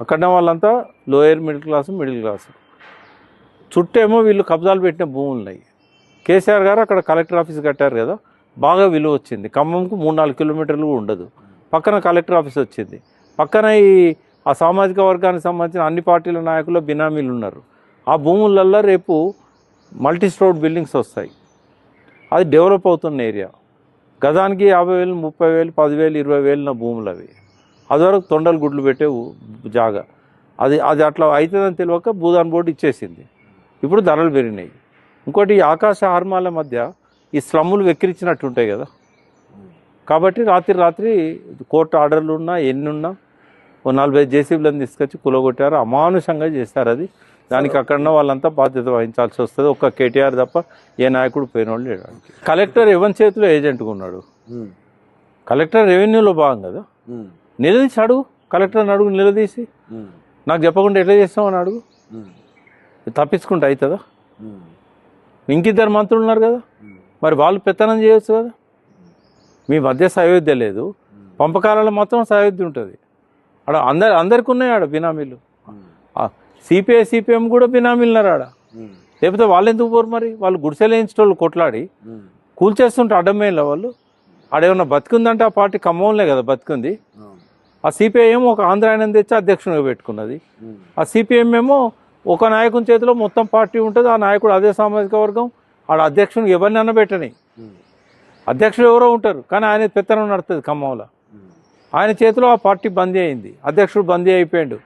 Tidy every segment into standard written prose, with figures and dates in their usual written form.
అక్కడ వాళ్ళంతా lower middle class చుట్టేమో వీళ్ళు కబ్జాలు పెట్టిన భూములు ఉన్నాయి. కేసీఆర్ గారు అక్కడ కలెక్టర్ ఆఫీస్ కట్టారు కదా, బాగా విలువ వచ్చింది. ఖమ్మంకు 3-4 కిలోమీటర్లు ఉండదు, పక్కన కలెక్టర్ ఆఫీస్ వచ్చింది. పక్కన ఆ సామాజిక వర్గానికి సంబంధించిన అన్ని పార్టీల నాయకులు బినామీలు ఉన్నారు. ఆ భూములల్లో రేపు మల్టీ స్టోర్డ్ బిల్డింగ్స్ వస్తాయి. అది డెవలప్ అవుతున్న ఏరియా. గజానికి 50,000, 30,000, 10,000, 20,000 నా భూములు అవి. అదివరకు తొండలు గుడ్లు పెట్టే జాగా. అది అట్లా అవుతుందని తెలియక భూదాన్ బోర్డు ఇచ్చేసింది. ఇప్పుడు ధరలు పెరిగినాయి. ఇంకోటి ఆకాశ హార్మాల మధ్య ఈ స్లమ్ములు వెక్కిరించినట్టు ఉంటాయి కదా, కాబట్టి రాత్రి కోర్టు ఆర్డర్లు ఉన్నా ఎన్నున్నా 40 జేసీబీలను తీసుకొచ్చి కులగొట్టారు, అమానుషంగా చేశారు. అది దానికి అక్కడున్న వాళ్ళంతా బాధ్యత వహించాల్సి వస్తుంది. ఒక్క కేటీఆర్ తప్ప ఏ నాయకుడు పోయిన వాళ్ళు లేడు. కలెక్టర్ ఎవరి చేతిలో ఏజెంట్గా ఉన్నాడు. కలెక్టర్ రెవెన్యూలో భాగం కదా, నిలదీసి అడుగు. కలెక్టర్ని అడుగు, నిలదీసి నాకు చెప్పకుండా ఎట్లా చేస్తామని అడుగు. తప్పించుకుంటే అవుతుందా? ఇంకిద్దరు మంత్రులు ఉన్నారు కదా, మరి వాళ్ళు పెత్తనం చేయొచ్చు కదా. మీ మధ్య సయోధ్య లేదు, పంపకాలలో మాత్రం సయోధ్య ఉంటుంది. ఆడ అందరికి ఉన్నాయి ఆడ బినామీలు. సిపిఎం కూడా బినామీలు ఉన్నారు ఆడ. లేకపోతే వాళ్ళు ఎందుకు పోరు మరి? వాళ్ళు గుడిసెలు వేయించేటోళ్ళు కొట్లాడి కూల్చేస్తుంటే అడ్డమేళ్ళ వాళ్ళు. ఆడేమన్నా బతికుందంటే ఆ పార్టీ ఖమ్మంలే కదా బతికుంది. ఆ సిపిఐ ఒక ఆంధ్ర ఆయన తెచ్చి అధ్యక్షునిగా పెట్టుకున్నది. ఆ సిపిఎం ఏమో ఒక నాయకుని చేతిలో మొత్తం పార్టీ ఉంటుంది. ఆ నాయకుడు అదే సామాజిక వర్గం. ఆడ అధ్యక్షునికి ఎవరిని అన్నబెట్టని, అధ్యక్షుడు ఎవరో ఉంటారు కానీ ఆయన పెత్తనం నడుతుంది ఖమ్మంలో. ఆయన చేతిలో ఆ పార్టీ బందీ అయింది, అధ్యక్షుడు బందీ అయిపోయాడు.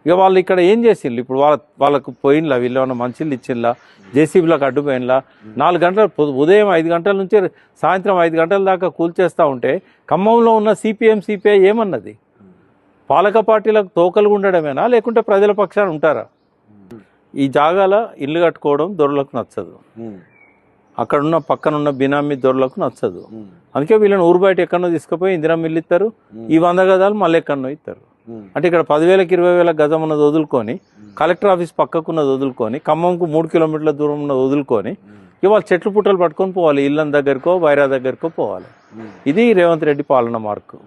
ఇక వాళ్ళు ఇక్కడ ఏం చేసిండ్రు? ఇప్పుడు వాళ్ళకు పోయినలా, వీళ్ళు ఏమన్నా మంచిళ్ళు ఇచ్చిండ్లా, జేసీబీలకు అడ్డుపోయినలా. 4 గంటలు ఉదయం 5 గంటల నుంచి సాయంత్రం 5 గంటల దాకా కూల్చేస్తూ ఉంటే ఖమ్మంలో ఉన్న సిపిఐ ఏమన్నది? పాలక పార్టీలకు తోకలు ఉండడమేనా, లేకుంటే ప్రజల పక్షాన ఉంటారా? ఈ జాగాల ఇల్లు కట్టుకోవడం దొరలకు నచ్చదు, అక్కడున్న పక్కనున్న బినామీ దొరలకు నచ్చదు. అందుకే వీళ్ళని ఊరు బయట ఎక్కడో తీసుకుపోయి ఇందిరా మిల్లు ఇస్తారు, ఈ 100 గజాలు మళ్ళీ ఎక్కడో ఇస్తారు. అంటే ఇక్కడ 10,000, 20,000 గజం ఉన్నది వదులుకొని, కలెక్టర్ ఆఫీస్ పక్కకున్నది వదులుకొని, ఖమ్మంకు 3 కిలోమీటర్ల దూరం ఉన్నది వదులుకొని ఇవాళ చెట్లు పుట్టలు పట్టుకొని పోవాలి, ఇళ్ళని దగ్గరకో వైరా దగ్గరకో పోవాలి. ఇది రేవంత్ రెడ్డి పాలన మార్కు.